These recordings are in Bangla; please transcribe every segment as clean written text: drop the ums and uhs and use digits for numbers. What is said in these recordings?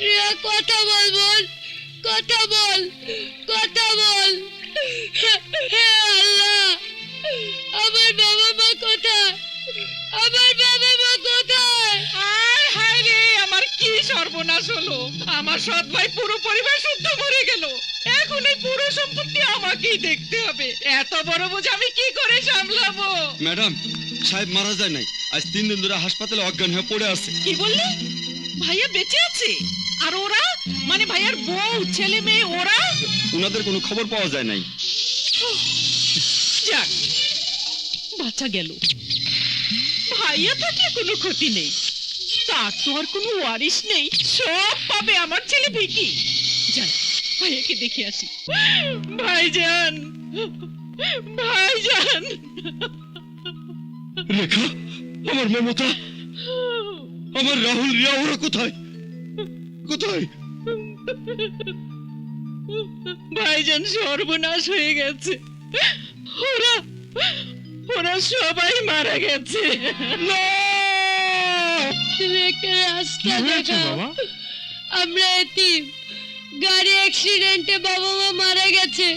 রিয়া কথা বল বোন, কথা বল, কথা বল। হে আল্লাহ, আমার বাবা মা কোথায়? আমার বাবা মা কোথায়? হায় হায় রে, আমার কি সর্বনাশ হলো! আমার সৎ ভাই পুরো পরিবার শুদ্ধ মরে গেল। এখন এই পুরো সম্পত্তি আমাকেই দেখতে হবে। এত বড় বোঝ আমি কি করে সামলাবো? ম্যাডাম, সাহেব মারা যায় নাই, আজ 3 দিন ধরে হাসপাতালে অজ্ঞান হয়ে পড়ে আছে। কি বললি? ভাইয়া বেঁচে আছে? আর ওরা, মানে ভাইয়ার বউ, ছেলে মেয়ে, ওরা? ওনাদের কোনো খবর পাওয়া যায় নাই। যাক, বাঁচা গেল। ভাইয়া থাকলে কোনো ক্ষতি নেই, তার তো আর কোনো ওয়ারিশ নেই, সব পাবে আমার ছেলে ভিকি। যান, ভাইয়াকে দেখে আসি। ভাইজান, ভাইজান। রেখা, আমার মমতা, আমার রাহুল, রিয়া, ওরা কোথায়? কোথায়? ভাইজান, সর্বনাশ হয়ে গেছে। ওরা ওরা সবাই মারা গেছে। রেখে রাস্তা দেখাও, আমরা এতিম। গাড়ি অ্যাক্সিডেন্টে বাবা মা মারা গেছে।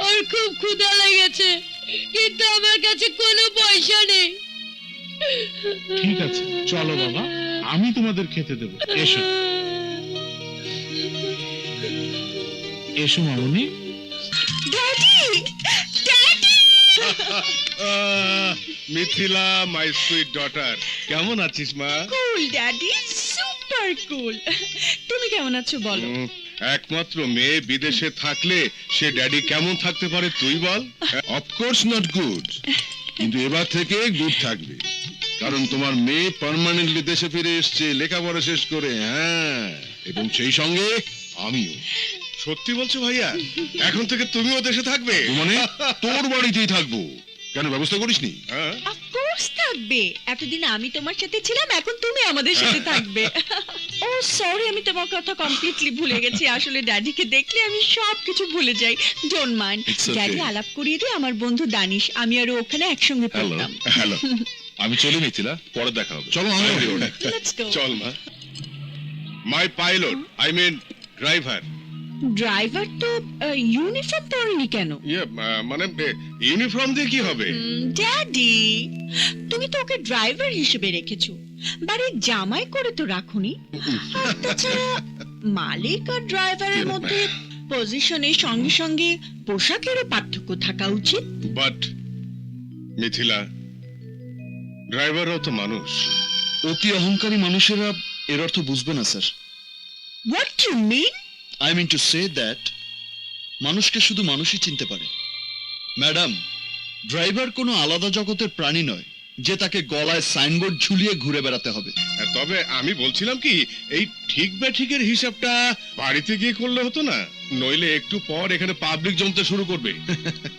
ওর খুব ক্ষুধা লেগেছে, কিন্তু আমার কাছে কোনো পয়সা নেই। ঠিক আছে, চলো বাবা, আমি তোমাদের খেতে দেবো। এসো এসো মামুনি। মিথিলা, মাই সুইট ডটার, কেমন আছিস মা? কুল ড্যাডি, সুপার কুল। তুমি কেমন আছো বলো? একমাত্র মেয়ে বিদেশে থাকলে সে ড্যাডি কেমন থাকতে পারে তুই বল? অফকোর্স নট গুড, কিন্তু এবার থেকে গুড থাকবে, কারণ তোমার মেয়ে পার্মানেন্টলি দেশে ফিরে এসছে লেখাপড়া শেষ করে। হ্যাঁ, এবং সেই সঙ্গে আমিও। সত্যি বলছো ভাইয়া? এখন থেকে তুমিও দেশে থাকবে? মানে তোর বাড়িতেই থাকবো, কেন ব্যবস্থা করিসনি? হ্যাঁ, অফকোর্স থাকবে। এতদিন আমি তোমার সাথে ছিলাম, এখন তুমি আমাদের সাথে থাকবে। ও সরি, আমি তোমার কথা কমপ্লিটলি ভুলে গেছি। আসলে ড্যাডিকে দেখলে আমি সবকিছু ভুলে যাই। Don't mind. It's okay. Daddy আলাপ করিয়ে দিয়ে আমার বন্ধু দানিশ, আমি আর ও ওখানে একসঙ্গে হ্যালো পড়তাম। হ্যালো, আমি চলে মিথিলা, পরে দেখা হবে। চলো আমরা লেটস গো। চল মা। My pilot, I mean driver. Driver তো ইউনিফর্ম পরেনি কেন? মানে ইউনিফর্ম দিয়ে কি হবে? ড্যাডি, তুমি তো ওকে ড্রাইভার হিসেবে রেখেছো, বাড়ির জামাই করে তো রাখুনি। আর তাছাড়া মালিক আর ড্রাইভারের মধ্যে পজিশনের সঙ্গে সঙ্গে পোশাকেরও পার্থক্য থাকা উচিত। বাট মিথিলা, ড্রাইভারও তো মানুষ। অতি অহংকারী মানুষেরা এর অর্থ বুঝবে না sir. What you mean? I mean to say that মানুষকে শুধু মানুষই চিনতে পারে। ম্যাডাম, ড্রাইভার কোনো আলাদা জগতের প্রাণী নয় যে তাকে গলায় সাইনবোর্ড ঝুলিয়ে ঘুরে বেড়াতে হবে। তবে আমি বলছিলাম কি, এই ঠিক ব্যাঠিকের হিসাবটা বাড়িতে গিয়ে করলে হতো না? নইলে একটু পর এখানে পাবলিক জমতে শুরু করবে।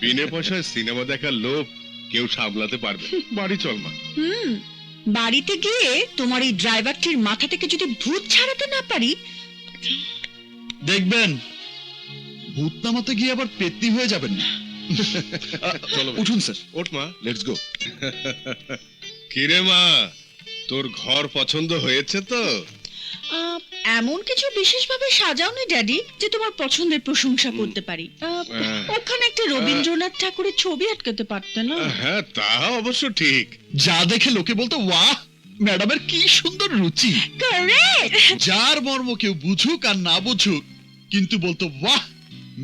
বিনে পয়সায় সিনেমা দেখার লোভ কেউ সামলাতে পারবে না। বাড়ি চল মা। বাড়িতে গিয়ে তোমার এই ড্রাইভারটির মাথা থেকে যদি ভূত ছাড়াতে না পারি, দেখবেন ভূত নামাতে গিয়ে আবার পেতনি হয়ে যাবেন না। চলো উঠুন স্যার। ওঠ মা। Let's go. কিরে মা, তোর ঘর পছন্দ হয়েছে তো? এমন কিছু বিশেষভাবে সাজাওনি ড্যাডি যে তোমার পছন্দের প্রশংসা করতে পারি। ওখানে একটা রবীন্দ্রনাথ ঠাকুরের ছবি আটকাতে পারতে না? হ্যাঁ, তা অবশ্য ঠিক। যা দেখে লোকে বলতো ওয়াহ, ম্যাডামের কি সুন্দর রুচি। কারেক্ট। যার মর্ম কেউ বুঝুক আর না বুঝুক, কিন্তু বলতো বাহ,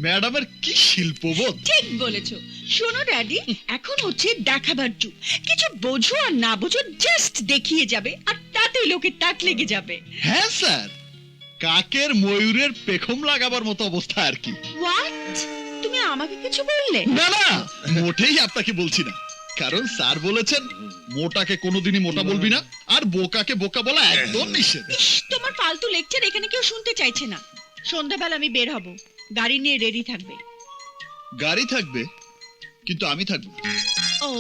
ম্যাডামের কি শিল্পবোধ। ঠিক বলেছো। শোনো ড্যাডি, এখন হচ্ছে দেখাবার যুগ। কিছু বোঝো আর না বোঝো, জাস্ট দেখিয়ে যাবে, আর তাতে লোকে টাক লেগে যাবে। হ্যাঁ স্যার, কাকের ময়ূরের পেখম লাগাবার মতো অবস্থা আর কি। হোয়াট? তুমি আমাকে কিছু বললে? না না, মোটেই আপনাকে বলছি না, কারণ স্যার বলেছেন মোটাকে কোনোদিনই মোটা বলবি না, আর বোকাকে বোকা বলা একদম নিষেধ। ইস, তোমার ফালতু লেকচার এখানে কেউ শুনতে চাইছে না। সন্ধ্যাবেলা আমি বের হব, গাড়ি নিয়ে রেডি থাকবে। গাড়ি থাকবে, কিন্তু আমি থাকবো। ও,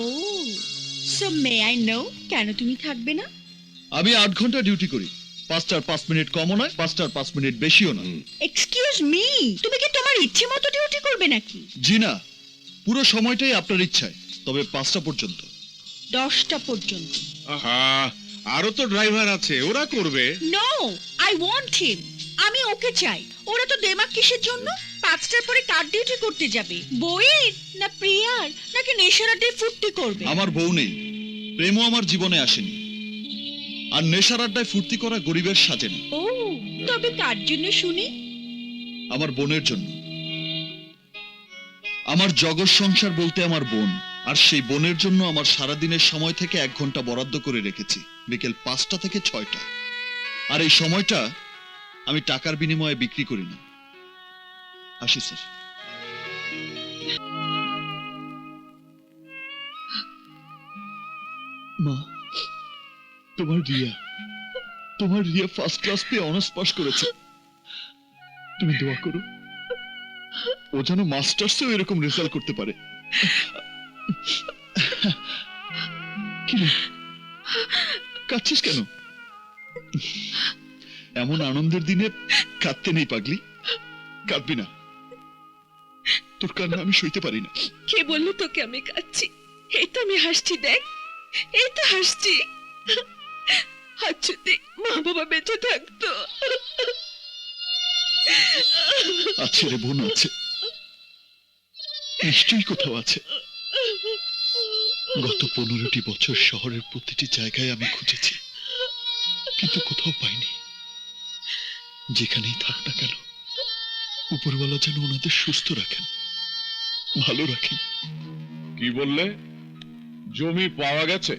সো মে আই নো কেন তুমি থাকবে না? আমি 8 ঘন্টা ডিউটি করি, 5টার 5 মিনিট কমও নয়, 5টার 5 মিনিট বেশিও নয়। এক্সকিউজ মি, তুমি কি তোমার ইচ্ছে মতো ডিউটি করবে নাকি? জি না, পুরো সময়টাই আপনার ইচ্ছায়, তবে 5টা পর্যন্ত। 10টা পর্যন্ত। আহা, আরো তো ড্রাইভার আছে, ওরা করবে। No, I want him. আমি ওকে চাই। ওরা তো দেমাক কিসের জন্য? 5টার পরে কার ডিউটি করতে যাবে? বইয়ের না প্রিয়ার নাকি নেশার আড্ডায় ফুর্তি করবে? আমার বউ নেই, প্রেমও আমার জীবনে আসেনি। আর নেশার আড্ডায় ফুর্তি করা গরিবের সাজে না। ও, তবে কার জন্য শুনি? আমার বোনের জন্য। আমার জগৎ সংসার বলতে আমার বোন, আর সেই বোনের জন্য আমার সারাদিনের সময় থেকে 1 ঘন্টা বরাদ্দ করে রেখেছি, বিকেল 5টা থেকে 6টা। আর এই সময়টা আমি টাকার বিনিময়ে বিক্রি করি না। আসি স্যার। মা, তোমার রিয়া ফার্স্ট ক্লাস পেয়ে অনার্স পাস করেছে। তুমি দোয়া করো ও যেন মাস্টার্সেও এরকম রেজাল্ট করতে পারে। কি রে, কাঁদছিস কেন? এমন আনন্দের দিনে কাঁদতে নেই পাগলি, কাঁদবি না। তোর কান্না আমি সইতে পারি না। কে বললো তোকে আমি কাঁদছি? এই তো আমি হাসছি, দেখ, এই তো হাসছি। আজ যদি মা বাবা বেঁচে থাকতো। আছে রে বোন, আছে, নিশ্চয়ই কোথাও আছে। গত 15টি বছর শহরের প্রতিটি জায়গায় আমি খুঁজেছি, কিন্তু কোথাও পাইনি। যেখানেই থাক না কেন, উপরওয়ালা যেন ওনাদের সুস্থ রাখেন, ভালো রাখেন। কি বললে? জমি পাওয়া গেছে?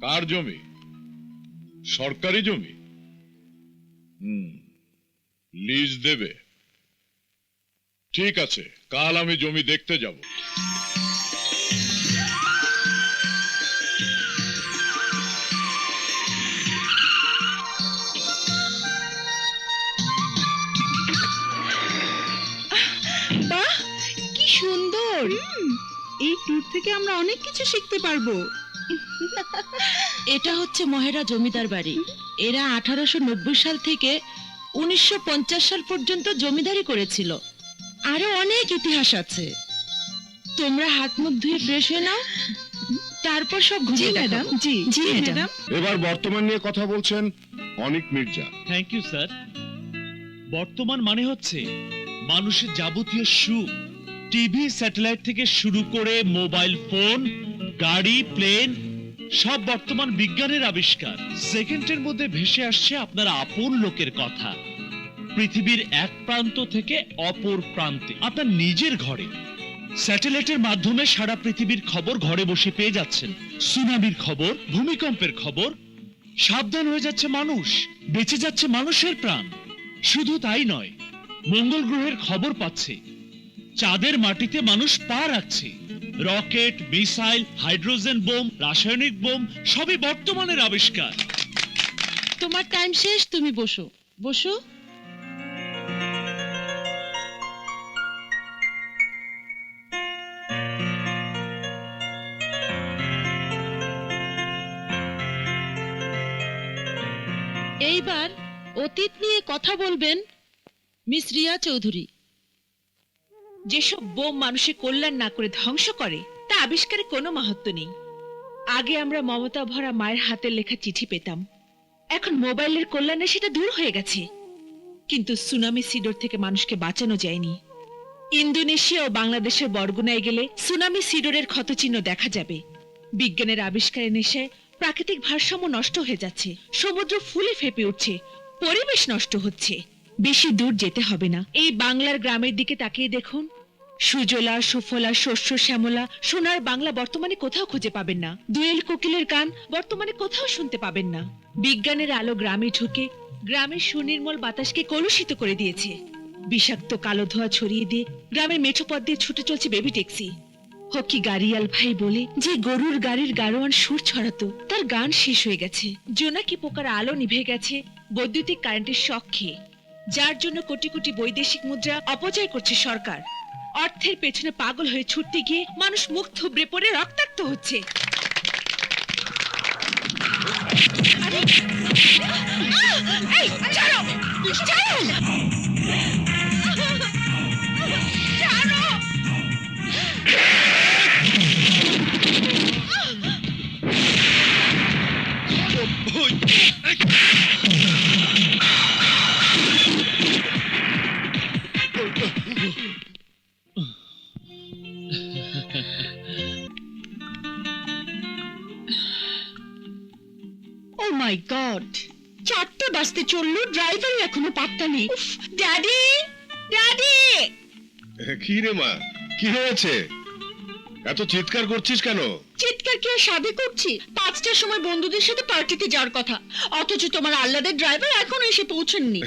কার জমি? সরকারি জমি? লিজ দেবে? ঠিক আছে, কাল আমি জমি দেখতে যাব। বাহ, কি সুন্দর! এই ট্যুর থেকে আমরা অনেক কিছু শিখতে পারবো। এটা হচ্ছে মহেরা জমিদার বাড়ি। এরা 1890 সাল থেকে 1950 সাল পর্যন্ত জমিদারি করেছিল। আরো অনেক ইতিহাস আছে। তোমরা হাত মুখ ধুয়ে ফ্রেশ হয়ে নাও, তারপর সব ঘুরে দেখাবো। জি জি ম্যাডাম। এবার বর্তমান নিয়ে কথা বলছেন Anik Mirza. Thank you sir. বর্তমান মানে হচ্ছে মানুষের যাবতীয় সুখ, টিভি, স্যাটেলাইট থেকে শুরু করে মোবাইল ফোন, গাড়ি, প্লেন, সব বর্তমান বিজ্ঞানের আবিষ্কার। সেকেন্ডের মধ্যে ভেসে আসছে আপনার আপন লোকের কথা, পৃথিবীর এক প্রান্ত থেকে অপর প্রান্তে, আপনার নিজের ঘরে। স্যাটেলাইটের মাধ্যমে সারা পৃথিবীর খবর ঘরে বসে পেয়ে যাচ্ছেন। সুনামির খবর, ভূমিকম্পের খবর। সাবধান হয়ে যাচ্ছে মানুষ, বেঁচে যাচ্ছে মানুষের প্রাণ। শুধু তাই নয়, মঙ্গল গ্রহের খবর পাচ্ছে, চাঁদের মাটিতে মানুষ পা রাখছে। রকেট, মিসাইল, হাইড্রোজেন বোম, রাসায়নিক বোম সবই বর্তমানের আবিষ্কার। তোমার টাইম শেষ, তুমি বসো বসো। এইবার অতীত নিয়ে কথা বলবেন মিস রিয়া চৌধুরী। যেসব বোম মানুষের কল্যাণ না করে ধ্বংস করে, তা আবিষ্কারে কোনো মাহাত্ম্য নেই। আগে আমরা মমতা ভরা মায়ের হাতের লেখা চিঠি পেতাম, এখন মোবাইলের কল্যাণে সেটা দূর হয়ে গেছে। কিন্তু সুনামি সিডর থেকে মানুষকে বাঁচানো যায়নি। ইন্দোনেশিয়া ও বাংলাদেশের বরগুনায় গেলে সুনামি সিডরের ক্ষতচিহ্ন দেখা যাবে। বিজ্ঞানের আবিষ্কারের নেশায় প্রাকৃতিক ভারসাম্য নষ্ট হয়ে যাচ্ছে, সমুদ্র ফুলে ফেপে উঠছে, পরিবেশ নষ্ট হচ্ছে। বেশি দূর যেতে হবে না, এই বাংলার গ্রামের দিকে তাকিয়ে দেখুন। সুজলা সুফলা শস্য শ্যামলা সোনার বাংলা বর্তমানে কোথাও খুঁজে পাবেন না। দোয়েল কোকিলের গান বর্তমানে কোথাও শুনতে পাবেন না। বিজ্ঞানের আলো গ্রামে ঢুকে গ্রামের সুনির্মল বাতাসকে কলুষিত করে দিয়েছে। বিষাক্ত কালো ধোঁয়া ছড়িয়ে দিয়ে গ্রামের মেঠোপথ দিয়ে ছুটে চলছে বেবি ট্যাক্সি। হকি গাড়িয়াল ভাই বলে যে গরুর গাড়ির গাড়োয়ান সুর ছড়াতো, তার গান শেষ হয়ে গেছে। জোনাকি পোকার আলো নিভে গেছে বৈদ্যুতিক কারেন্টের শক খেয়ে, যার জন্য কোটি কোটি বৈদেশিক মুদ্রা অপচয় করছে সরকার। অর্থের পেছনে পাগল হয়ে ছুটতে গিয়ে মানুষ মুখ থুবড়ে পড়ে রক্তাক্ত হচ্ছে। এই, ছাড়ো! ছাড়ো! ছাড়ো! মাই গড, 4টে বাজতে চললো, ড্রাইভার এখনো পাত্তা নেই। Daddy, daddy! কি রে মা, কি হয়েছে? এত চিৎকার করছিস কেন? চিৎকার কি আর সাধে করছি? 5টার সময় বন্ধুদের সাথে পার্টিতে যাওয়ার কথা, অথচ তোমার আহ্লাদের ড্রাইভার এখনো এসে পৌঁছাননি।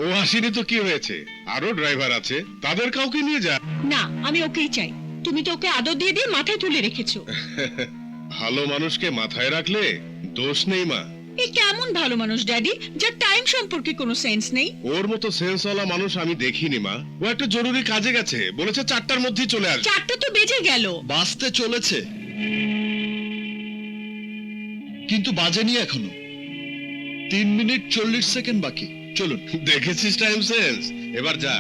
ও আসেনি তো কি হয়েছে? আরো ড্রাইভার আছে, তাদের কাউকে নিয়ে যা। না, আমি ওকেই চাই। তুমি তো ওকে আদর দিয়ে দিয়ে মাথায় তুলে রেখেছো। ভালো মানুষকে মাথায় রাখলে দোষ নেই মা। এ কেমন ভালো মানুষ ড্যাডি, যার টাইম সম্পর্কে কোনো সেন্স নেই? ওর মতো সেন্সওয়ালা মানুষ আমি দেখিনি মা। ও একটা জরুরি কাজে গেছে, বলেছে 4টার মধ্যেই চলে আসবে। 4টা তো বেজে গেল। বাঁচতে চলেছে, কিন্তু বাজেনি এখনো। 3 মিনিট 40 সেকেন্ড বাকি। চলুন। দেখেছিস টাইম সেন্স? এবার যা।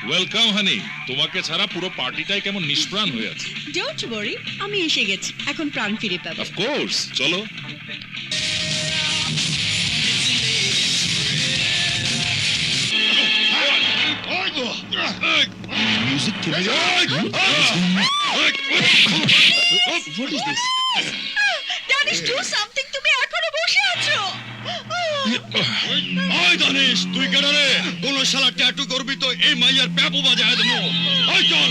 ওয়েলকাম হানি, তোমাকে ছাড়া পুরো পার্টিটাই কেমন নিষ্প্রাণ হয়ে আছে। ডোন্ট ওয়ারি, আমি এসে গেছি, এখন প্রাণ ফিরে পাবো। অফ কোর্স, চলো। মিউজিক থেমে গেল। What is this? Daddy, do something, তুমি এখনো বসে আছো? ওই দানিশ, তুই কেন রে? কোন শালা ট্যাটু করবি তো এই মাইয়ার প্যাপো বাজায় দেবো। ওই চল।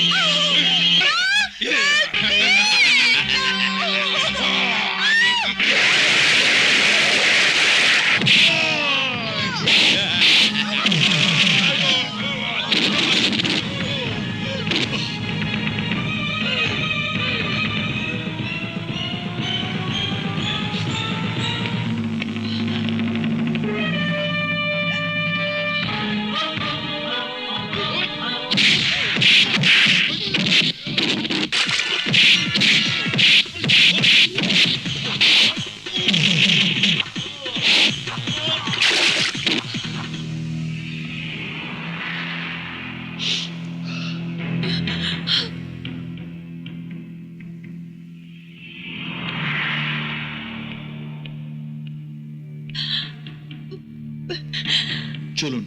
চলুন।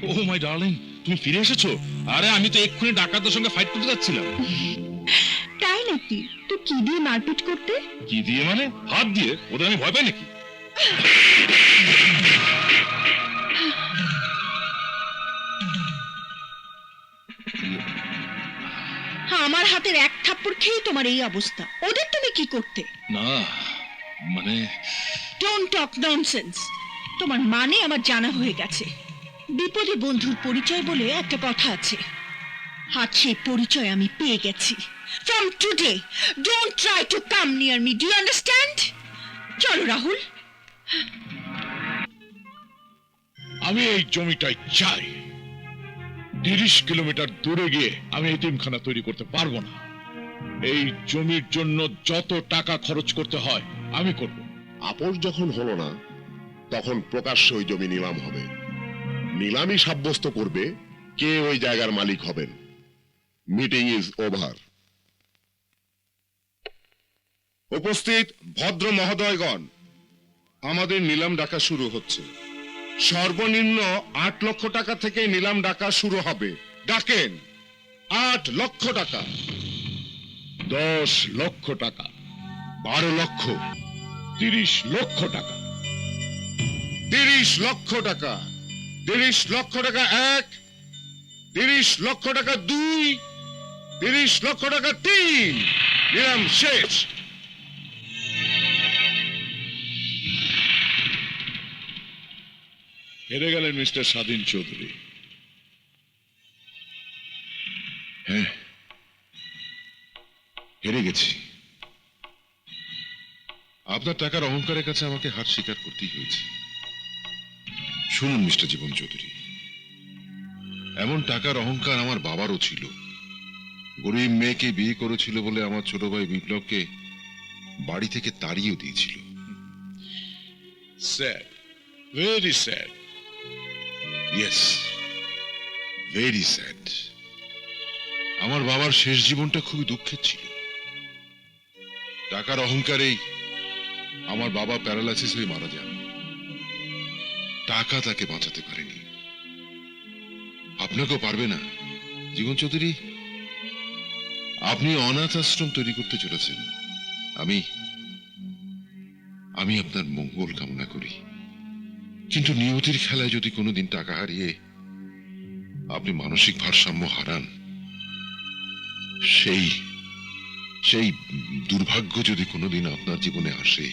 ও মাই ডার্লিং, তুমি ফিরে এসেছো? আরে আমি তো এক্ষুনি ডাকাতদের সঙ্গে ফাইট করতে যাচ্ছিলাম। তাই নাকি? তো কি দিয়ে মারপিট করতে? কি দিয়ে মানে? হাত দিয়ে? ওদের আমি ভয় পাই নাকি? আমার হাতের এক থাপ্পড় খেয়ে তোমার এই অবস্থা। ওদের তুমি কি করতে? না মানে ডোন্ট টক ননসেন্স। তোমার মানে আমার জানা হয়ে গেছে। বিপদে বন্ধুর পরিচয় বলে একটা কথা আছে, আর সেই পরিচয় আমি পেয়ে গেছি। From today don't try to come near me, do you understand? চলো রাহুল। আমি এই জমিটাই চাই। 30 কিলোমিটার দূরে গিয়ে আমি এতিমখানা তৈরি করতে পারবো না। এই জমির জন্য যত টাকা খরচ করতে হয় আমি করব। আপোষ যখন হলো না, তখন প্রকাশ্যে ওই জমি নিলাম হবে। নিলামই সাব্যস্ত করবে কে ওই জায়গার মালিক হবেন। Meeting is over. উপস্থিত ভদ্র মহোদয়গণ, আমাদের নিলাম ডাকা শুরু হচ্ছে। সর্বনিম্ন 8 লক্ষ টাকা থেকে নিলাম ডাকা শুরু হবে। ডাকেন। 8 লক্ষ টাকা। 10 লক্ষ টাকা। 12 লক্ষ। 30 লক্ষ টাকা। 30 লক্ষ টাকা। 30 লক্ষ টাকা 1, 30 লক্ষ টাকা 2, 30 লক্ষ টাকা 3। নিলাম শেষ। হেরে গেলেন মিস্টার স্বাধীন চৌধুরী। হ্যাঁ, হেরে গেছি। আপনার টাকার অহংকারের কাছে আমাকে হার স্বীকার করতেই হয়েছে। শুনুন মিস্টার জীবন চৌধুরী, এমন টাকার অহংকার আমার বাবারও ছিল। গরিব মেয়েকে বিয়ে করেছিল বলে আমার ছোট ভাই বিপ্লবকে বাড়ি থেকে তাড়িয়েও দিয়েছিল। Sad, very sad. Yes, very sad. আমার বাবার শেষ জীবনটা খুবই দুঃখের ছিল। টাকার অহংকারেই আমার বাবা প্যারালাইসিস হয়ে মারা যান। টাকা তাকে বাঁচাতে পারেনি। আপনাকেও পারবে না জীবন চৌধুরী, আপনি অনাথ আশ্রম তৈরি করতে চলেছেন। আমি আমি আপনার মঙ্গল কামনা করি, কিন্তু নিয়তির খেলায় যদি কোনোদিন টাকা হারিয়ে আপনি মানসিক ভারসাম্য হারান, সেই সেই দুর্ভাগ্য যদি কোনোদিন আপনার জীবনে আসে,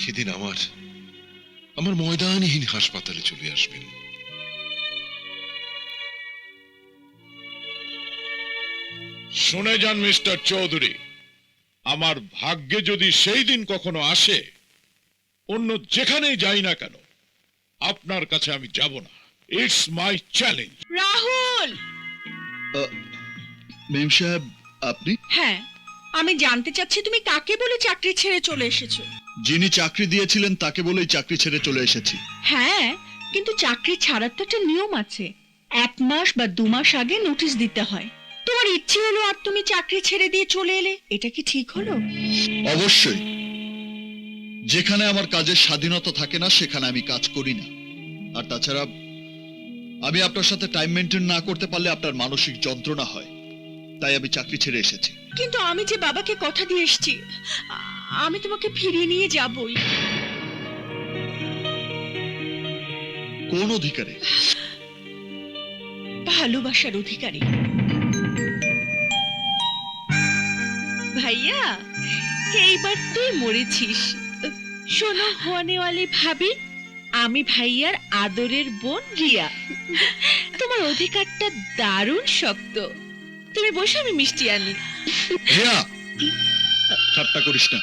সেদিন আমার ময়দানহীন হাসপাতালে চলে আসবেন। শুনে যান মিস্টার চৌধুরী, আমার ভাগ্যে যদি সেই দিন কখনো আসে, অন্য যেখানেই যাই না কেন, আপনার কাছে আমি যাব না। It's my challenge. Rahul! Memsahib, আপনি? হ্যাঁ, আমি জানতে চাচ্ছি তুমি কাকে বলে চাকরি ছেড়ে চলে এসেছো? যিনি চাকরি দিয়েছিলেন তাকে বলেই চাকরি ছেড়ে চলে এসেছি। হ্যাঁ, কিন্তু চাকরি ছাড়ার তো একটা নিয়ম আছে। 1 মাস বা 2 মাস আগে নোটিশ দিতে হয়। তোমার ইচ্ছে হলো আর তুমি চাকরি ছেড়ে দিয়ে চলে এলে, এটা কি ঠিক হলো? অবশ্যই। যেখানে আমার কাজের স্বাধীনতা থাকে না সেখানে আমি কাজ করি না। আর তাছাড়া আমি আপনার সাথে টাইম মেনটেন না করতে পারলে আপনার মানসিক যন্ত্রণা হয়, তাই আমি চাকরি ছেড়ে এসেছি। কিন্তু আমি যে বাবাকে কথা দিয়ে এসেছি, আমি তোমাকে ফিরিয়ে নিয়ে যাবই। কোন অধিকারে? ভালোবাসার অধিকারী। ভাইয়া, এইবার তুই মরেছিস। শোনো হওয়ানেওয়ালি ভাবি, আমি ভাইয়ার আদরের বোন রিয়া। তোমার অধিকারটা দারুণ শক্ত। তুমি বসে, আমি মিষ্টি আনি। রিয়া, ঠাট্টা করিস না।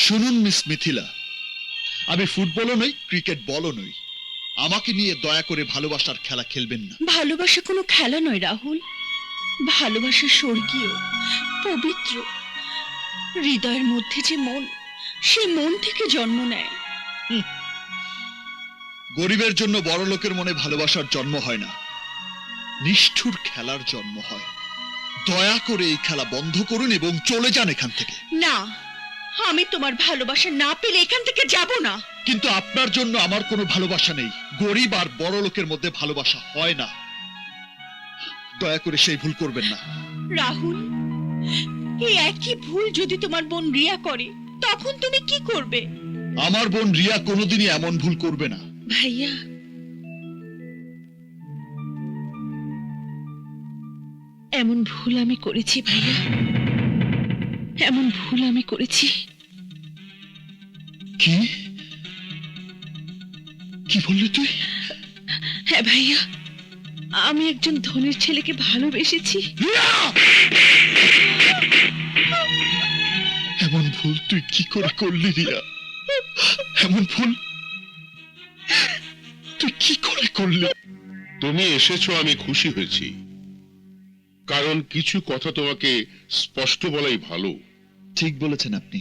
শুনুন মিস মিথিলা, আমি ফুটবলও নই, ক্রিকেট বলও নই। আমাকে নিয়ে দয়া করে ভালোবাসার খেলা খেলবেন না। ভালোবাসা কোনো খেলা নয় রাহুল। ভালোবাসা স্বর্গীয়, পবিত্র। হৃদয়ের মধ্যে যে মন, সেই মন থেকে জন্ম নেয়। গরিবের জন্য বড় লোকের মনে ভালোবাসার জন্ম হয় না, নিষ্ঠুর খেলার জন্ম হয়। দয়া করে এই খেলা বন্ধ করুন এবং চলে যান এখান থেকে। না, আমি তোমার ভালোবাসা না পেলে এখান থেকে যাব না। কিন্তু আপনার জন্য আমার কোনো ভালোবাসা নেই। গরিব আর বড় লোকের মধ্যে ভালোবাসা হয় না। দয়া করে সেই ভুল করবেন না। রাহুল, এই একই ভুল যদি তোমার বোন রিয়া করে, তখন তুমি কি করবে? আমার বোন রিয়া কোনোদিনই এমন ভুল করবে না। ভাইয়া, এমন ভুল আমি করেছি ভাইয়া, এমন ভুল আমি করেছি। কি কি বললি তুই? হ্যাঁ ভাইয়া, আমি একজন ধনীর ছেলেকে ভালোবেসেছি। এমন ভুল তুই কি করে করলি রিয়া? এমন ভুল তুই কি করে করলি? তুমি এসেছো, আমি খুশি হয়েছি, কারণ কিছু কথা তোমাকে স্পষ্ট বলাই ভালো। ঠিক বলেছেন আপনি,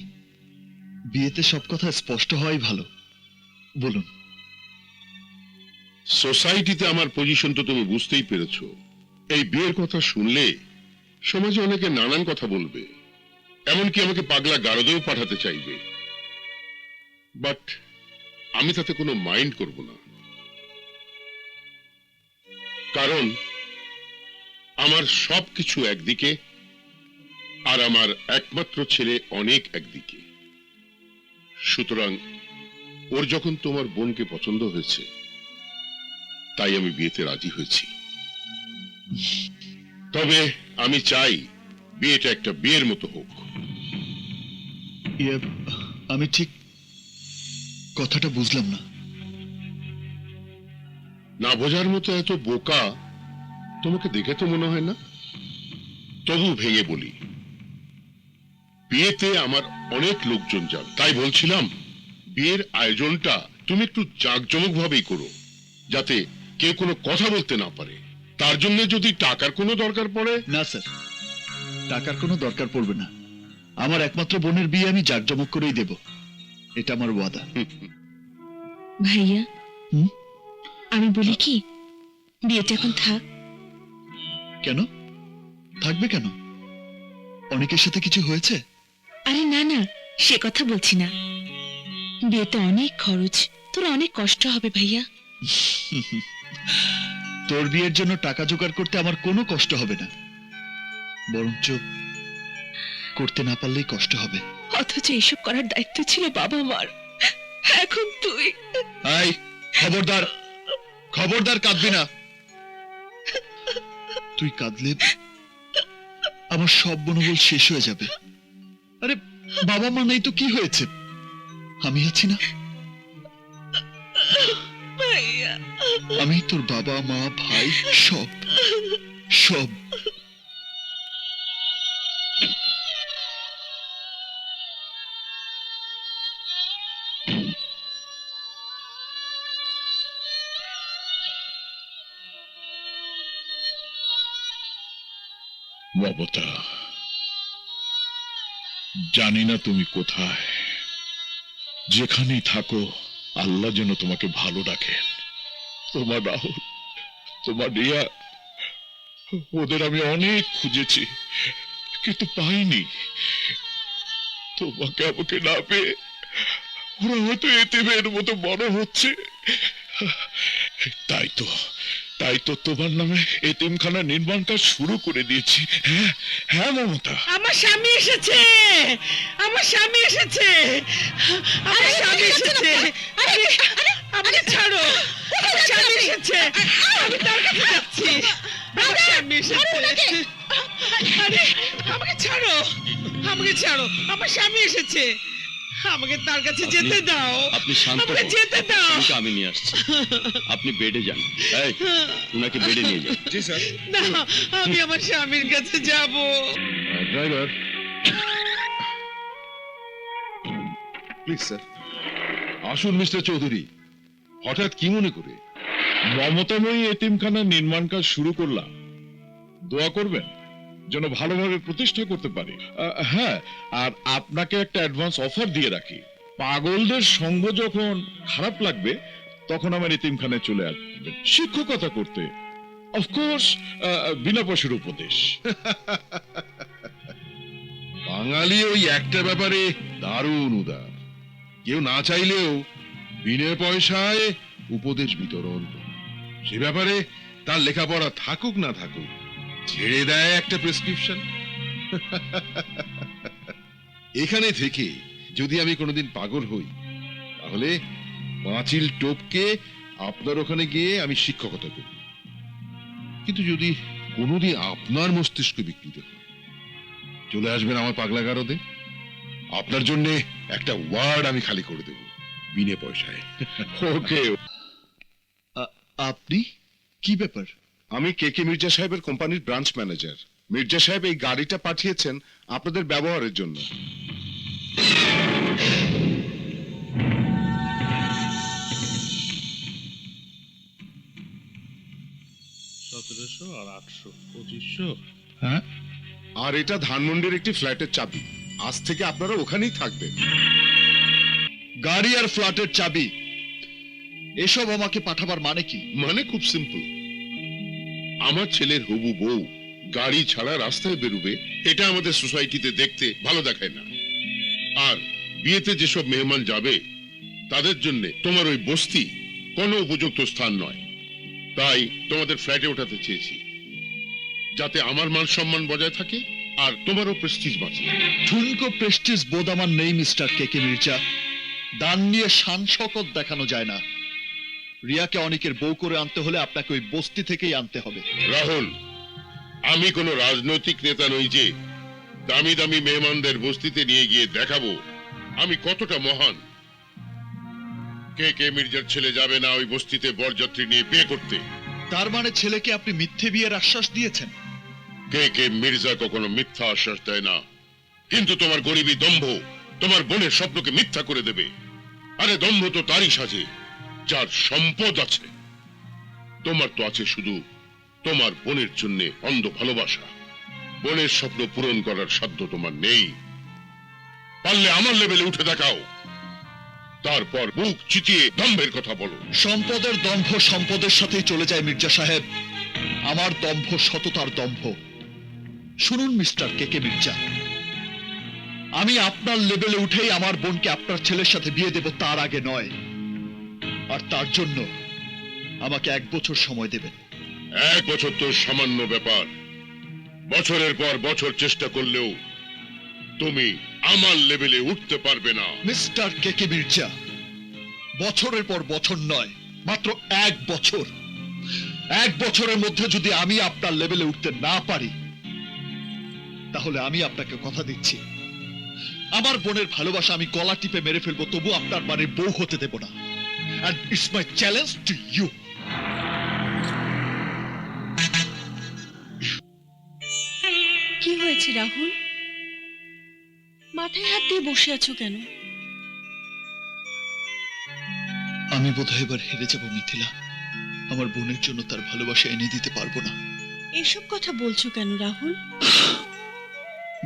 বিয়েতে সব কথা স্পষ্ট হওয়াই ভালো। বলুন। সোসাইটিতে আমার পজিশন তো তুমি বুঝতেই পেরেছো। এই বিয়ের কথা শুনলে সমাজে অনেকে নানান কথা বলবে, এমনকি আমাকে পাগলা গারদেও পাঠাতে চাইবে, বাট আমি তাতে কোনো মাইন্ড করব না। কারণ আমার সবকিছু একদিকে আর আমার একমাত্র ছেলে অনেক একদিকে। সুতরাং ওর যখন তোমার বোনকে পছন্দ হয়েছে, তাই আমি বিয়েতে রাজি হয়েছি। তবে আমি চাই বিয়েটা একটা বিয়ের মতো হোক। আমি ঠিক কথাটা বুঝলাম না। না বোঝার মতো এত বোকা তোমাকে দেখে তো মনে হয় না। তবু ভেঙে বলি, বিয়েতে আমার অনেক লোকজন যাবে, তাই বলছিলাম বিয়ের আয়োজনটা তুমি একটু জাঁকজমক ভাবেই করো, যাতে কেউ কোনো কথা বলতে না পারে। তার জন্য যদি টাকার কোনো দরকার পড়ে। না স্যার, টাকার কোনো দরকার পড়বে না। আমার একমাত্র বোনের বিয়ে আমি জাঁকজমক করেই দেব, এটা আমার ওয়াদা। ভাইয়া, আমি বলি কি, বিয়েটা এখন থাক। কেন থাকবে? কেন? অনেকের সাথে কিছু হয়েছে? আরে না না, সে কথা বলছি না। বিয়েতে অনেক খরচ, তোর অনেক কষ্ট হবে ভাইয়া। তোর বিয়ের জন্য টাকা জোগাড় করতে আমার কোনো কষ্ট হবে না, বরঞ্চ করতে না পারলেই কষ্ট হবে। অথচ এইসব করার দায়িত্ব ছিল বাবা মার, এখন তুই। এই খবরদার, খবরদার কাঁদবি না। তুই কাঁদলে আমার সব মনোবল শেষ হয়ে যাবে। আরে বাবা মা নেই তো কি হয়েছে, আমি আছি না। ভাইয়া, আমি তোর বাবা মা ভাই সব সব। মমতা, জানি না তুমি কোথায়, যেখানেই থাকো আল্লাহ যেন তোমাকে ভালো রাখেন। তোমার রাহুল, তোমার রিয়া, ওদের আমি অনেক খুঁজেছি কিন্তু পাইনি। তোমাকে আমাকে না পেয়ে ওরা হয়তো এতিমের মতো বড় হচ্ছে। তাই তো তোমার নামে এতিমখানা নির্মাণ কাজ শুরু করে দিয়েছি। হ্যাঁ হ্যাঁ মমতা, আমার স্বামী এসেছে, আমার স্বামী এসেছে, আমার স্বামী এসেছে। আমাকে ছাড়ো, আমার স্বামী এসেছে, আমি তার কাছে যাচ্ছি। আমার স্বামী এসেছে। আরে আমাকে ছাড়ো, আমাকে ছাড়ো, আমার স্বামী এসেছে, আমাকে তার কাছে যেতে দাও। আপনি শান্ত আমাকে হন, যেতে দাও। ওনাকে আমি নিয়ে আসছি। আপনি বেডে যান। এই, ওনাকে বেডে নিয়ে যান। জি স্যার। না, আমি আমার স্বামীর কাছে যাব। Driver please sir. আসুন মিস্টার চৌধুরী, হঠাৎ কি মনে করে? মমতাময়ী এতিমখানা নির্মাণ কাজ শুরু করলাম, দোয়া করবেন যেন ভালোভাবে প্রতিষ্ঠা করতে পারি। হ্যাঁ, আর আপনাকে একটা অ্যাডভান্স অফার দিয়ে রাখি, পাগলদের সঙ্গ যখন খারাপ লাগবে তখন আমার এতিমখানায় চলে আসবেন শিক্ষকতা করতে, অফকোর্স বিনা পয়সার উপদেশ। বাঙালি ওই একটা ব্যাপারে দারুণ উদার, কেউ না চাইলেও বিনা পয়সায় উপদেশ বিতরণ। সে ব্যাপারে তার লেখাপড়া থাকুক না থাকুক, ছেড়ে দেয় একটা প্রেসক্রিপশন। এখানে থেকে যদি আমি কোনোদিন পাগল হই, তাহলে পাঁচিল টপকে আপনার ওখানে গিয়ে আমি শিক্ষকতা করি। কিন্তু যদি কোনোদিন আপনার মস্তিষ্ক বিকৃত হয়, চলে আসবেন আমার পাগলাগারদে। আপনার জন্য একটা ওয়ার্ড আমি খালি করে দেব বিনে পয়সায়। ওকে, আপনি কি ব্যাপার? আমি কে মির্জা সাহেবের কোম্পানির ব্রাঞ্চ ম্যানেজার। মির্জা সাহেব এই গাড়িটা পাঠিয়েছেন আপনাদের ব্যবহারের জন্য। 1700 আর 800 2500। হ্যাঁ, আর এটা ধানমন্ডির একটি ফ্ল্যাটের চাবি। আজ থেকে আপনারা ওখানেই থাকবেন। গাড়ি আর ফ্ল্যাটের চাবি এসব আমাকে পাঠাবার মানে কি? মানে খুব সিম্পল, আমার ছেলের হবু বউ গাড়ি ছাড়া রাস্তায় বেরোবে, এটা আমাদের সোসাইটিতে দেখতে ভালো দেখায় না। আর বিয়েতে যেসব মেহমান যাবে তাদের জন্য তোমার ওই বস্তি কোনো উপযুক্ত স্থান নয়। তাই তোমাদের ফ্ল্যাটে ওঠাতে চেয়েছি, যাতে আমার মান সম্মান বজায় থাকে আর তোমারও প্রেস্টিজ বাঁচে। ঠুনকো প্রেস্টিজ বোধ আমার নেই মিস্টার কে মির্জা। দান নিয়ে শান শকত দেখানো যায় না। রিয়াকে অনেকের বউ করে আনতে হলে আপনাকে ওই বস্তি থেকেই আনতে হবে। রাহুল, আমি কোনো রাজনৈতিক নেতা নই যে দামি দামি মেহমানদের বস্তিতে নিয়ে গিয়ে দেখাবো আমি কতটা মহান। কে মির্জার ছেলে যাবে না ওই বস্তিতে বরযাত্রী নিয়ে বিয়ে করতে। তার মানে ছেলেকে আপনি মিথ্যে বিয়ের আশ্বাস দিয়েছেন? কে মির্জা কখনো মিথ্যা আশ্বাস দেয় না, কিন্তু তোমার গরিবী দম্ভ তোমার বোনের স্বপ্নকে মিথ্যা করে দেবে। আরে দম্ভ তো তারই সাজে যার সম্পদ আছে। তোমার তো আছে শুধু তোমার বোনের জন্য অন্ধ ভালোবাসা। বোনের স্বপ্ন পূরণ করার সাধ্য তোমার নেই। পারলে আমার লেভেলে উঠে দেখাও, তারপর বুক চিতিয়ে দম্ভের কথা বলো। সম্পদের দম্ভ সম্পদের সাথেই চলে যায় মির্জা সাহেব। আমার দম্ভ সততার দম্ভ। শুনুন মিস্টার কে মির্জা, আমি আপনার লেভেলে উঠেই আমার বোনকে আপনার ছেলের সাথে বিয়ে দেব, তার আগে নয়। আর তার জন্য আমাকে 1 বছর সময় দেবেন। 1 বছর তো সামান্য ব্যাপার। বছরের পর বছর চেষ্টা করলেও তুমি আমার লেভেলে উঠতে পারবে না। মিস্টার কেকে মির্জা, বছরের পর বছর নয়, মাত্র 1 বছর। 1 বছরের মধ্যে যদি আমি আপনার লেভেলে উঠতে না পারি, তাহলে আমি আপনাকে কথা দিচ্ছি, আমার বোনের ভালোবাসা আমি গলা টিপে মেরে ফেলবো, তবু আপনার বাড়ির বউ হতে দেব না। And it's my challenge to you. কি হয়েছে রাহুল? মাথায় হাত দিয়ে বসে আছো কেন? আমি বোধহয় এবার হেরে যাব মিথিলা। আমার বোনের জন্য তার ভালোবাসা এনে দিতে পারবো না। এসব কথা বলছো কেন রাহুল?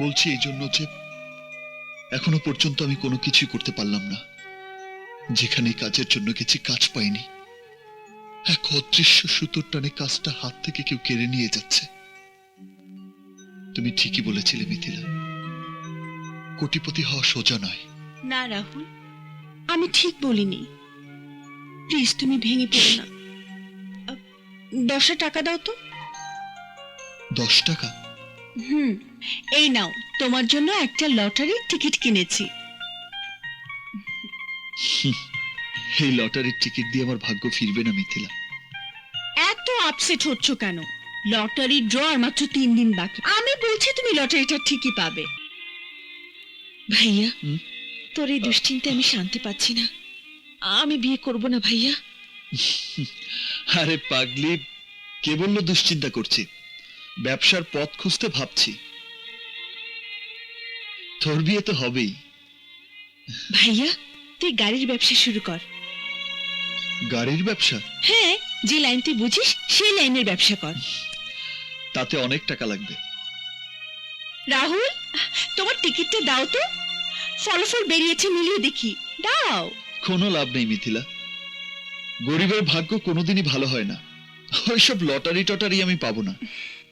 বলছি এই জন্য যে এখনো পর্যন্ত আমি কোনো কিছুই করতে পারলাম না। যেখানে কাজের জন্য গেছি, কাজ পাইনি। এক অদৃশ্য সুতোর টানে কাজটা হাত থেকে কেউ কেড়ে নিয়ে যাচ্ছে। তুমি ঠিকই বলেছিলে মিথিলা, কোটিপতি হওয়া সোজা নয়। না রাহুল, আমি ঠিক বলিনি। প্লিজ তুমি ভেঙে পড়ো না। 10 টাকা দাও তো। 10 টাকা? এই নাও, তোমার জন্য একটা লটারির টিকিট কিনেছি। এই লটারির টিকিট দিয়ে আমার ভাগ্য ফিরবে না মিথিলা। এত আপসেট হচ্ছ কেন? লটারি ড্র আর মাত্র 3 দিন বাকি। আমি বলছি তুমি লটারিটা ঠিকই পাবে। ভাইয়া, তোর এই দুশ্চিন্তায় আমি শান্তি পাচ্ছি না। আমি বিয়ে করব না ভাইয়া। আরে পাগলি, কে বললো দুশ্চিন্তা করছি? ব্যবসার পথ খুঁজতে ভাবছি। তোর বিয়ে তো হবেই। ভাইয়া, তুই গাড়ির ব্যবসা শুরু কর। গাড়ির ব্যবসা? হ্যাঁ, যে লাইন তুই বুঝিস সেই লাইনের ব্যবসা কর। তাতে অনেক টাকা লাগবে। রাহুল, তোমার টিকিটটা দাও তো। ফলাফল বেরিয়েছে, মিলিয়ে দেখি। দাও। কোনো লাভ নেই মিথিলা, গরিবের ভাগ্য কোনোদিনই ভালো হয় না। ওইসব লটারি টটারি আমি পাবো না।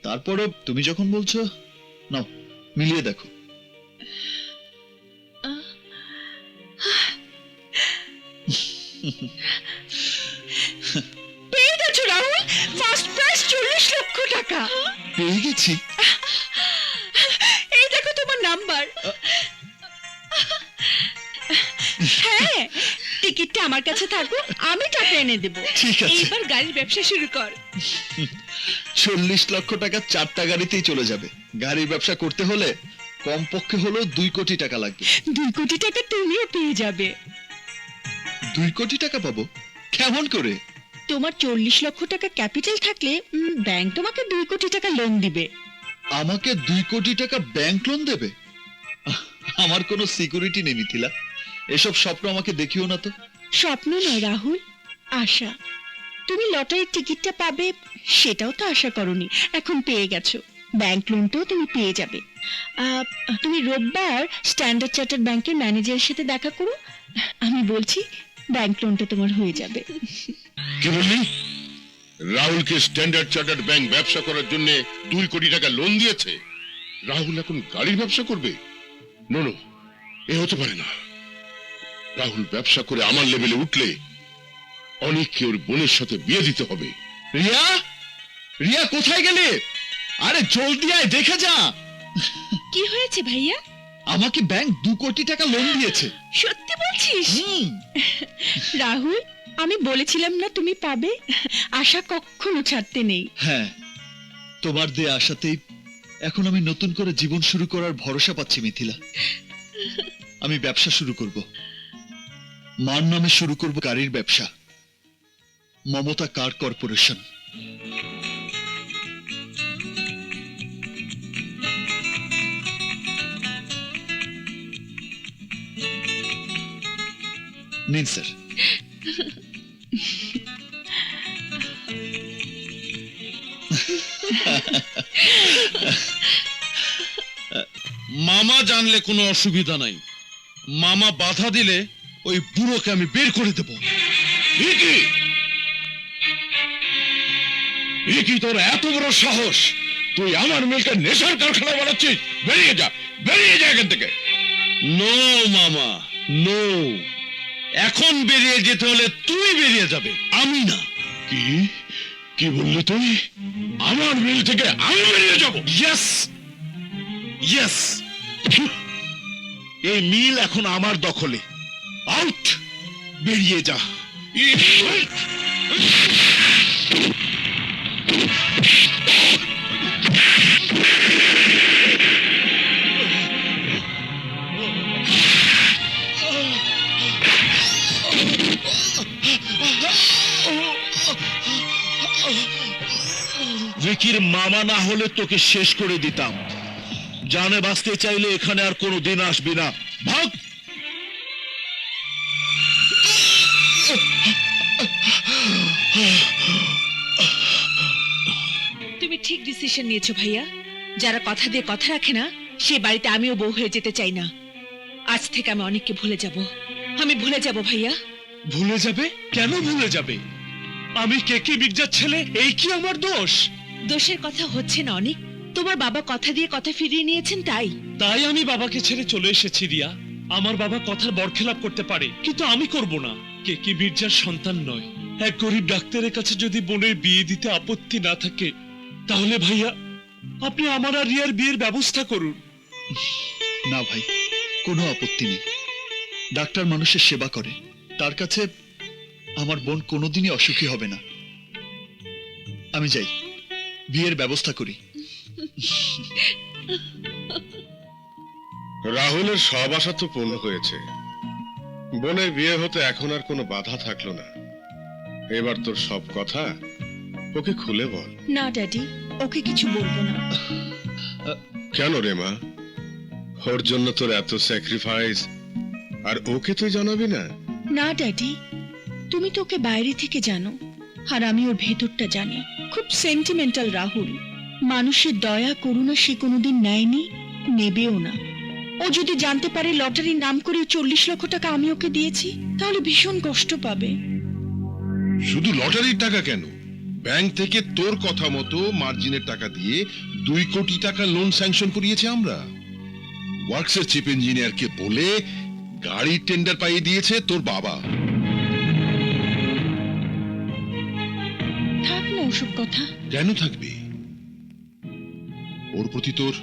তারপরও তুমি যখন বলছো, নাও মিলিয়ে দেখো। পেয়ে গেছো রাহুল, ফার্স্ট প্রাইজ 40 লক্ষ টাকা। পেয়ে গেছি? এই দেখো তোমার নাম্বার। হ্যাঁ, টিকিটটা আমার কাছে থাকো, আমি টাকা এনে দেব। ঠিক আছে। এইবার গাড়ির ব্যবসা শুরু কর। 40 লক্ষ টাকা 4টা গাড়িতেই চলে যাবে। গাড়ির ব্যবসা করতে হলে কমপক্ষে হলেও 2 কোটি টাকা লাগবে। 2 কোটি টাকা তুমিও পেয়ে যাবে। 2 কোটি টাকা পাবো? কেমন করে? তোমার 40 লক্ষ টাকা ক্যাপিটাল থাকলে ব্যাংক তোমাকে 2 কোটি টাকা লোন দিবে। আমাকে 2 কোটি টাকা ব্যাংক লোন দেবে? আমার কোনো সিকিউরিটি নেই মিথিলা, এসব স্বপ্ন আমাকে দেখিও না তো। স্বপ্ন নয় রাহুল, আশা। তুমি লটারির টিকিটটা পাবে সেটাও তো আশা করনি, এখন পেয়ে গেছো। ব্যাংক লোনটাও তুমি পেয়ে যাবে। তুমি রোববার স্ট্যান্ডার্ড চার্টার্ড ব্যাংকের ম্যানেজারের সাথে দেখা করো, আমি বলছি ব্যাংক লোনটা তোমার হয়ে যাবে। কি বললি? রাহুলকে স্ট্যান্ডার্ড চার্টার্ড ব্যাংক ব্যবসা করার জন্য 2 কোটি টাকা লোন দিয়েছে? রাহুল এখন গাড়ির ব্যবসা করবে? নো, এ হতে পারে না। রাহুল ব্যবসা করে আমার লেভেলে উঠলে অনেককে ওর বোনের সাথে বিয়ে দিতে হবে। রিয়া, রিয়া কোথায় গেলে? আরে জলদি আয়, দেখে যা। কি হয়েছে ভাইয়া? আমাকে ব্যাংক 2 কোটি টাকা লোন দিয়েছে। সত্যি বলছিস? রাহুল, আমি বলেছিলাম না তুমি পাবে। আশা কখনো ছাড়তে নেই। হ্যাঁ, তোমার দেয়া আশাতেই এখন আমি নতুন করে জীবন শুরু করার ভরসা পাচ্ছি মিথিলা। আমি ব্যবসা শুরু করব, মার নামে শুরু করব গাড়ির ব্যবসা, মমতা কার কর্পোরেশন। নিন স্যার। মামা জানলে কোনো অসুবিধা নাই, মামা বাধা দিলে ওই বুড়োকে আমি বের করে দেব। কি তোর এত বড় সাহস? তুই আমার মেয়েকে নেশার কারখানা বানাচ্ছিস? বেরিয়ে যা, বেরিয়ে যা এখান থেকে। নো মামা, নো। এখন বেরিয়ে যেতে হলে তুই বেরিয়ে যাবে, আমি না। কি কি বললি তুই? আমার মিল থেকে আমি বেরিয়ে যাব? ইয়েস ইয়েস, এই মিল এখন আমার দখলে। আউট, বেরিয়ে যা। ভিকির মামা না হলে তোকে শেষ করে দিতাম। জানে বাঁচতে চাইলে এখানে আর কোনোদিন আসবি না, ভাগ। তুমি ঠিক ডিসিশন নিয়েছো ভাইয়া। যারা কথা দিয়ে কথা রাখে না, সে বাড়িতে আমিও বউ হয়ে যেতে চাই না। আজ থেকে আমি অনেককে ভুলে যাব। আমি ভুলে যাব ভাইয়া। ভুলে যাবে? কেন ভুলে যাবে? আমি কেকে মির্জার ছেলে, এই কি আমার দোষ? দোষের কথা হচ্ছে না অনেক। তোমার বাবা কথা দিয়ে কথা ফিরিয়ে নিয়েছেন, তাই তাই আমি বাবাকে ছেড়ে চলে এসেছি রিয়া। আমার বাবা কথার বরখেলাপ করতে পারে, কিন্তু আমি করব না। কেকে মির্জার সন্তান নয়। এক গরিব ডাক্তারের কাছে যদি বোনের বিয়ে দিতে আপত্তি না থাকে, তাহলে ভাইয়া আপনি আমার আর রিয়ার বিয়ের ব্যবস্থা করুন। না ভাই, কোনো আপত্তি নেই। ডাক্তার মানুষের সেবা করে, তার কাছে আমার বোন কোনোদিনই অসুখী হবে না। আমি যাই, বিয়ের ব্যবস্থা করি। রাহুলের সব আশা তো পূর্ণ হয়েছে। বোনের বিয়ে হতে এখন আর কোনো বাধা থাকলো না। এবার তোর সব কথা ওকে খুলে বল। না ড্যাডি, ওকে কিছু বলবো না। কেন রে মা? ওর জন্য তোর এত স্যাক্রিফাইস, আর ওকে তুই জানাবি না? না ড্যাডি, তুমি তো ওকে বাইরে থেকে জানো, আর আমি ওর ভেতরটা জানি। খুব সেন্টিমেন্টাল রাহুল। মানুষের দয়া করুণা সে কোনোদিন নেয়নি, নেবেও না। ও যদি জানতে পারে লটারির নাম করে 40 লক্ষ টাকা আমি ওকে দিয়েছি, তাহলে ভীষণ কষ্ট পাবে। শুধু লটারির টাকা কেন, ব্যাংক থেকে তোর কথা মতো মার্জিনের টাকা দিয়ে 2 কোটি টাকা লোন স্যাংশন করিয়েছে আমরা। ওয়ার্কসের চিফ ইঞ্জিনিয়ারকে বলে গাড়ির টেন্ডার পাইয়ে দিয়েছে তোর বাবা। থাক না ওসব কথা। কেন থাকবে? ওর প্রতি তোর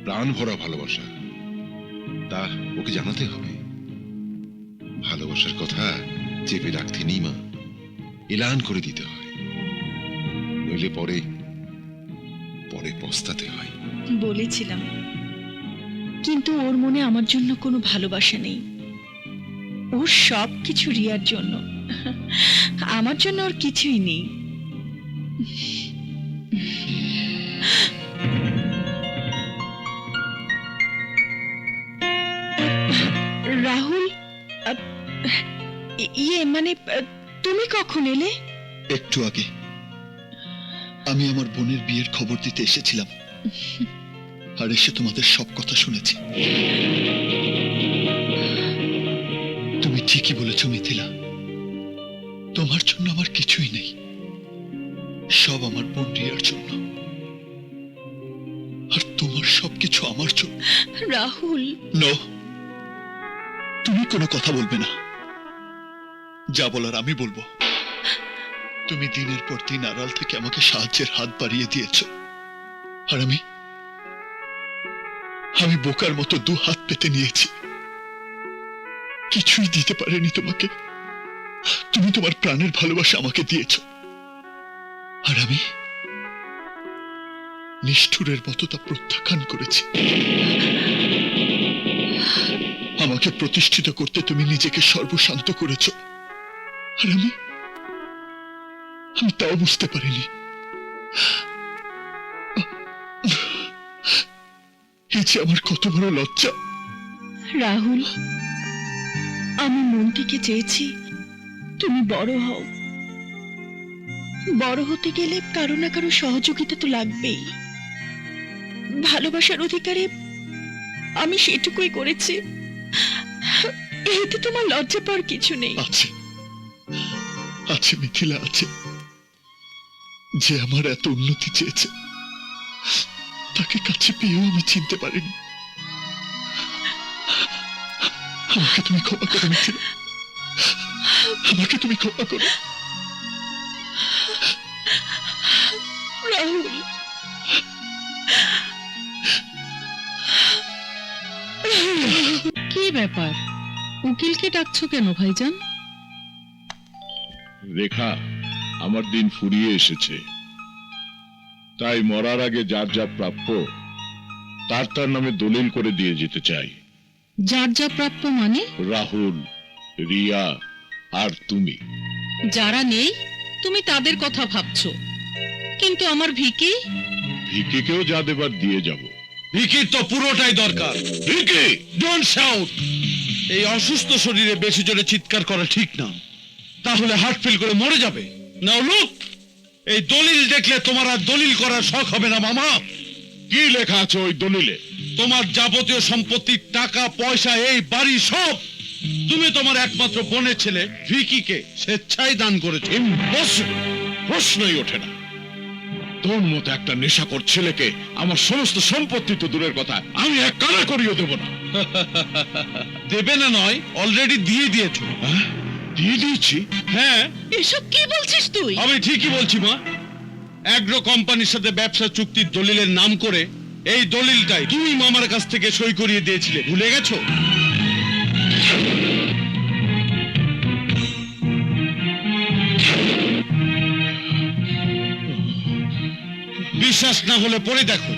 প্রাণ ভরা ভালোবাসা, তা ওকে জানাতে হবে। ভালোবাসার কথা চেপে রাখতে নেই মা, এলান করে দিতে হয়, নইলে পরে পরে পস্তাতে হয়। বলেছিলাম, কিন্তু ওর মনে আমার জন্য কোনো ভালোবাসা নেই। ওর সব কিছু রিয়ার জন্য, আমার জন্য ওর কিছুই নেই। রাহুল, ইয়ে মানে তুমি কখন এলে? একটু আগে আমি আমার বোনের বিয়ের খবর দিতে এসেছিলাম, আর এসে তোমাদের সব কথা শুনেছি। তুমি ঠিকই বলেছ মিথিলা, তোমার জন্য আমার কিছুই নেই, সব আমার বোন রিয়ার জন্য, আর তোমার সবকিছু আমার জন্য। রাহুল, নো, তুমি কোনো কথা বলবে না। যা বলার আমি বলবো। তুমি দিনের পর দিন আড়াল থেকে আমাকে সাহায্যের হাত বাড়িয়ে দিয়েছ, আর আমি বোকার মতো 2 হাত পেতে নিয়েছি, কিছুই দিতে পারিনি তোমাকে। তুমি তোমার প্রাণের ভালোবাসা আমাকে দিয়েছ, আর আমি নিষ্ঠুরের মতো তা প্রত্যাখ্যান করেছি। আমাকে প্রতিষ্ঠিত করতে তুমি নিজেকে সর্বশান্ত করেছ, আর আমি তাও বুঝতে পারিনি। এই যে আমার কত বড় লজ্জা। রাহুল, আমি মন থেকে চেয়েছি তুমি বড় হও। বড় হতে গেলে কারো না কারো সহযোগিতা তো লাগবেই। ভালোবাসার অধিকারে আমি সেটুকুই করেছি, এতে তোমার লজ্জা পাওয়ার কিছু নেই। আছে, আছে মিথিলা, আছে। যে আমার এত উন্নতি চেয়েছে, তাকে কাছে পেয়েও আমি চিনতে পারিনি। আমাকে তুমি ক্ষমা করো মিথিলা, আমাকে তুমি ক্ষমা করো। রাহুল, কি ব্যাপার, উকিলকে ডাকছো কেন ভাইজান? রেখা, আমার দিন ফুরিয়ে এসেছে, তাই মরার আগে যার যা প্রাপ্য তার তার নামে দলিল করে দিয়ে যেতে চাই। যার যা প্রাপ্য মানে? রাহুল, রিয়া আর তুমি। যারা নেই তুমি তাদের কথা ভাবছো, কিন্তু আমার ভিকি? ভিকিকেও যা দেবার দিয়ে যাব। ভিকির তো পুরোটাই দরকার। Vicky, don't shout. এই অসুস্থ শরীরে বেশি জোরে চিৎকার করা ঠিক না, তাহলে হার্ট ফেল করে মরে যাবে। নাও লুক, এই দলিল দেখলে তোমার আর দলিল করার শখ হবে না মামা। কি লেখা আছে ওই দলিলে? তোমার যাবতীয় সম্পত্তি, টাকা পয়সা, এই বাড়ি সব তুমি তোমার একমাত্র বোনের ছেলে ভিকিকে স্বেচ্ছায় দান করেছো। ইম্পসিবল, প্রশ্নই ওঠে না। তোর মতো একটা নেশাখোর ছেলেকে আমার সমস্ত সম্পত্তি তো দূরের কথা, আমি এক কানা করিয়ে দেব না। দেবে না নয়, অলরেডি দিয়ে দিয়েছো। হ্যাঁ? দিয়ে দিয়েছি? হ্যাঁ, এসব কি বলছিস তুই? আমি ঠিকই বলছি মা। অ্যাগ্রো কোম্পানির সাথে ব্যবসা চুক্তির দলিলের নাম করে এই দলিলটাই তুমি মামার কাছ থেকে সই করিয়ে দিয়েছিলে, ভুলে গেছো? বিশ্বাস না হলে পড়ে দেখো।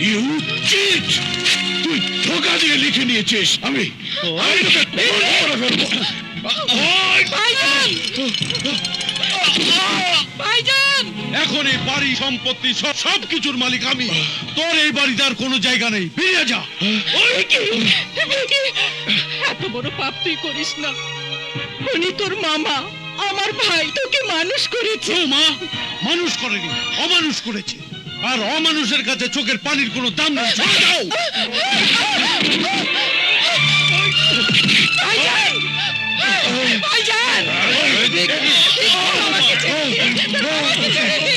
You cheat! তুই ধোঁকা দিয়ে লিখে নিয়েছিস। আমি তোকে খুন করে ফেলবো। ভাইজান! ভাইজান! এখন এই বাড়ি সম্পত্তি সবকিছুর মালিক আমি। তোর এই বাড়িতে আর কোনো জায়গা নেই, বেরিয়ে যা। এত বড় পাপ তুই করিস না। উনি তোর মামা, আমার ভাই, তোকে মানুষ করেছে। ও মা মানুষ করেনি, অমানুষ করেছে। আর অমানুষের কাছে চোখের পানির কোনো দাম নেই। সরে যাও। ভাইজান! ভাইজান! আমাকে ছেড়ে দে।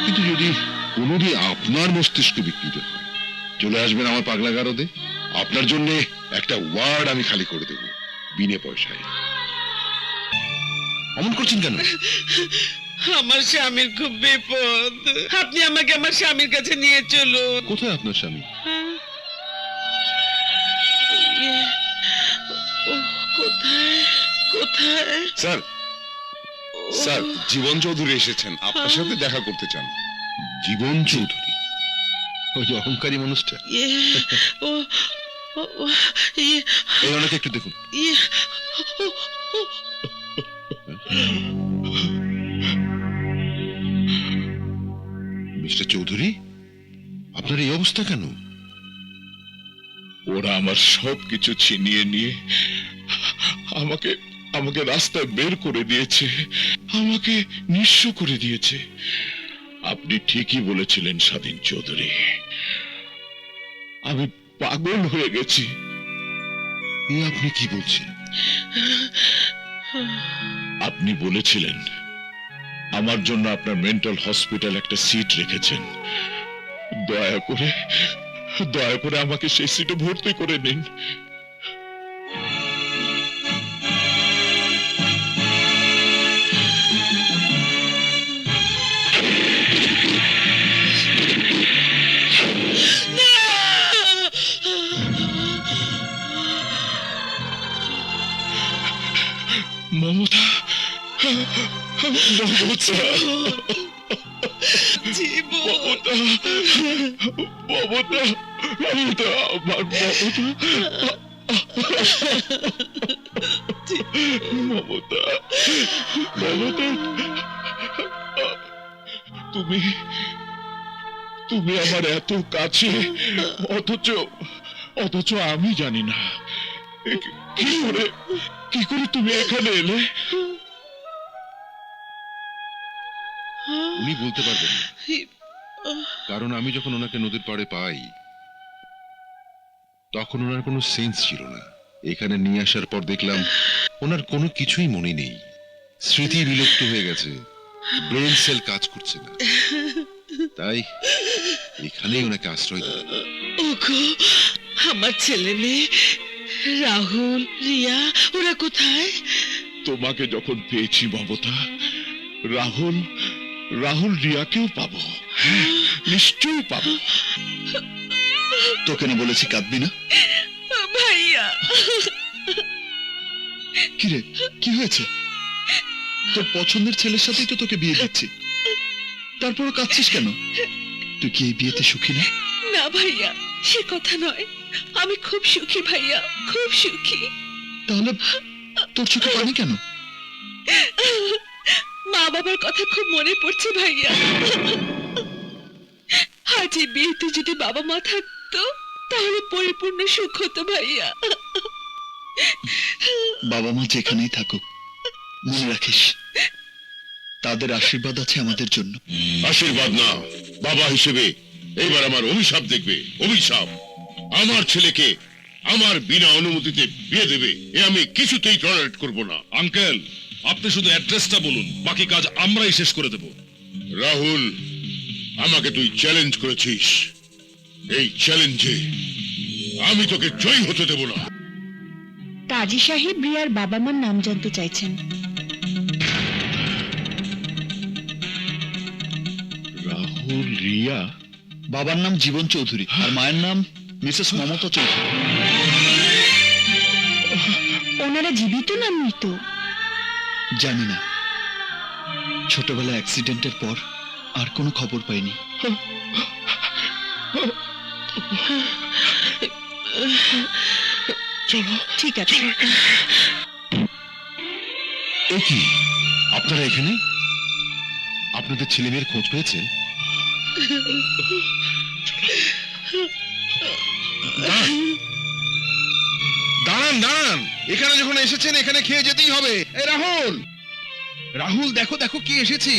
কিন্তু যদি কোনোদিন আপনার মস্তিষ্ক বিকৃত হয়, চলে আসবেন আমার পাগলা গারদে। আপনার জন্য একটা ওয়ার্ড আমি খালি করে দেব বিনে পয়সায়। অমন করছেন কেন? আমার স্বামীর খুব বিপদ, আপনি আমাকে আমার স্বামীর কাছে নিয়ে চলুন। কোথায় আপনার স্বামী? কোথায় কোথায়? স্যার, স্যার, জীবন চৌধুরী এসেছেন, আপনার সাথে দেখা করতে চান। জীবন চৌধুরী? ওই যে অহংকারী মানুষটা? ইয়ে, ও, ও, ও, ইয়ে, এই ওনাকে একটু দেখুন। ইয়ে, ও, ও, মিস্টার চৌধুরী, আপনার এই অবস্থা কেন? ওরা আমার সবকিছু ছিনিয়ে নিয়ে আমাকে আমাকে রাস্তায় বের করে দিয়েছে, আমাকে নিঃস্ব করে দিয়েছে। আপনি ঠিকই বলেছিলেন স্বাধীন চৌধুরী, আমি পাগল হয়ে গেছি। এ আপনি কি বলছেন? আপনি বলেছিলেন আমার জন্য আপনার মেন্টাল হসপিটাল একটা সিট রেখেছেন। দয়া করে আমাকে সেই সিটে ভর্তি করে নিন। মমতা, মমতা, মমতা, মমতা, মমতা, আমার মমতা, মমতা, মমতা, তুমি আমার এত কাছে, অথচ আমি জানি না কি করে তুমি এখানে এলে। উনি বলতে পারবেন না, কারণ আমি যখন ওনাকে নদীর পাড়ে পাই তখন ওনার কোনো সেন্স ছিল না। এখানে নিয়ে আসার পর দেখলাম ওনার কোনো কিছুই মনে নেই, স্মৃতি বিলুপ্ত হয়ে গেছে, ব্রেন সেল কাজ করছে না। তাই এখানেই ওনাকে আশ্রয় দিলাম। ওগো, আমার ছেলে মেয়ে রাহুল রিয়া ওরা কোথায়? তোমাকে যখন পেয়েছি মমতা, রাহুল রাহুল রিয়াকেও পাবো, নিশ্চয়ই পাবো। তোকে না বলেছি কাঁদবি না? ভাইয়া, কিরে, কি হয়েছে? তোর পছন্দের ছেলের সাথেই তো তোকে বিয়ে দিচ্ছি, তারপরও কাঁদছিস কেন? তুই কি এই বিয়েতে সুখী না? না ভাইয়া, সে কথা নয়, আমি খুব সুখী ভাইয়া, খুব সুখী। তাহলে তোর চোখে পানি কেন? মা বাবার কথা খুব মনে পড়ছে ভাইয়া। আজ এই বিয়েতে যদি বাবা মা থাকতো তাহলে পরিপূর্ণ সুখ হতো ভাইয়া। বাবা মা যেখানেই থাকুক, মনে রাখিস তাদের আশীর্বাদ আছে আমাদের জন্য। আশীর্বাদ না, বাবা হিসেবে এইবার আমার অভিশাপ দেখবে। অভিশাপ, আমার ছেলেকে আমার বিনা অনুমতিতে বিয়ে দেবে, এ আমি কিছুতেই টলারেট করব না। আঙ্কেল, আপনি শুধু অ্যাড্রেসটা বলুন, বাকি কাজ আমরাই শেষ করে দেব। রাহুল, আমাকে তুই চ্যালেঞ্জ করেছিস, এই চ্যালেঞ্জে আমি তোকে জয়ী হতে দেব না। কাজী সাহেব রিয়ার বাবা মার নাম জানতে চাইছেন। রাহুল রিয়া, বাবার নাম জীবন চৌধুরী আর মায়ের নাম মিসেস মমতা চৌধুরী। ওনারা জীবিত না মৃত? জানি না, ছোটবেলা অ্যাক্সিডেন্টের পর আর কোনো খবর পাইনি। চলো। ঠিক আছে। এ কি, আপনারা এখানে? আপনাদের ছেলে মেয়ের খোঁজ পেয়েছেন? দাঁড়ান দাঁড়ান, এখানে যখন এসেছেন এখানে খেয়ে যেতেই হবে। এই রাহুল, রাহুল, দেখো দেখো কি এসেছি।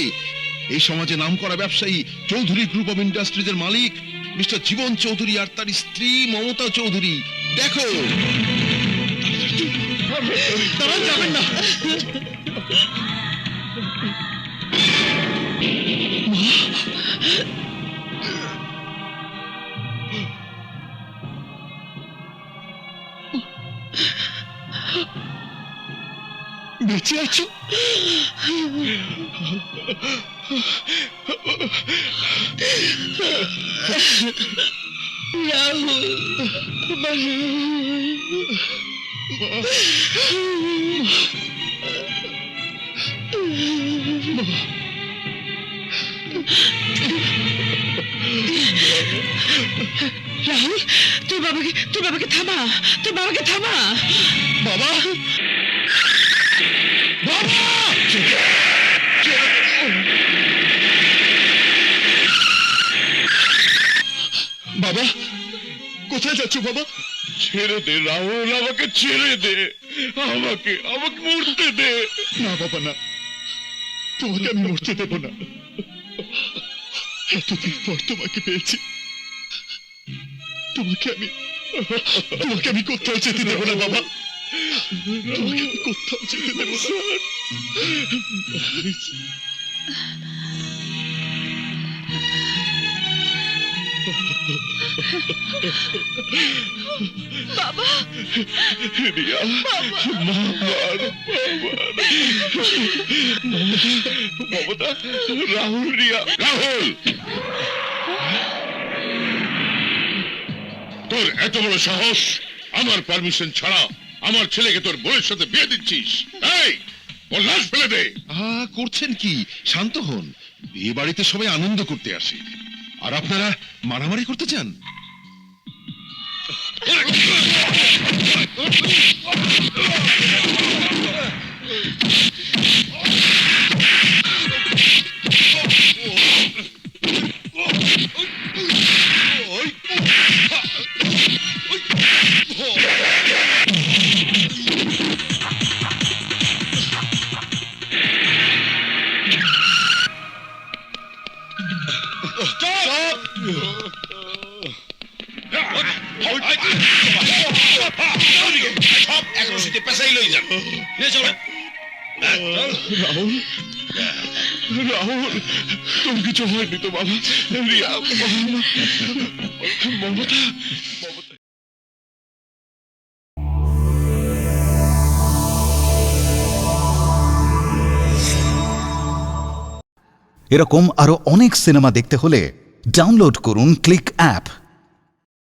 এই সমাজে নামকরা ব্যবসায়ী চৌধুরী গ্রুপ অফ ইন্ডাস্ট্রিজের মালিক মিস্টার জীবন চৌধুরী আর তার স্ত্রী মমতা চৌধুরী। দেখো। দাঁড়ান, যাবেন না। বেঁচে আছো? রাহুল, তোর বাবাকে থামা, তোর বাবাকে থামা। বাবা, বাবা! বাবা, কোথায় যাচ্ছ বাবা? ছেড়ে দে রাহুল, আমাকে ছেড়ে দে, আমাকে আমাকে মরতে দে। না বাবা, না, তোমাকে আমি মরতে দেব না। এতদিন পর তোমাকে পেয়েছি, তোমাকে আমি কোথাও যেতে দেব না বাবা, তোমাকে আমি কোথাও যেতে দেব না। বাবা, রিয়া, মমতা, রাহুল, রিয়া। রাহুল, তোর এত বড় সাহস, আমার পারমিশন ছাড়া আমার ছেলেকে তোর বোনের সাথে বিয়ে দিচ্ছিস? এই, ওর লাশ ফেলে দে। করছেন কি? শান্ত হন। বিয়ে বাড়িতে সবাই আনন্দ করতে আসে, আর আপনারা মারামারি করতে চান? সব রাহুল রাহুল তোর কিছু হয়নি তো বাবা? রিয়া, মমতা এরকম আরো অনেক সিনেমা দেখতে হলে ডাউনলোড করুন ক্লিক অ্যাপ।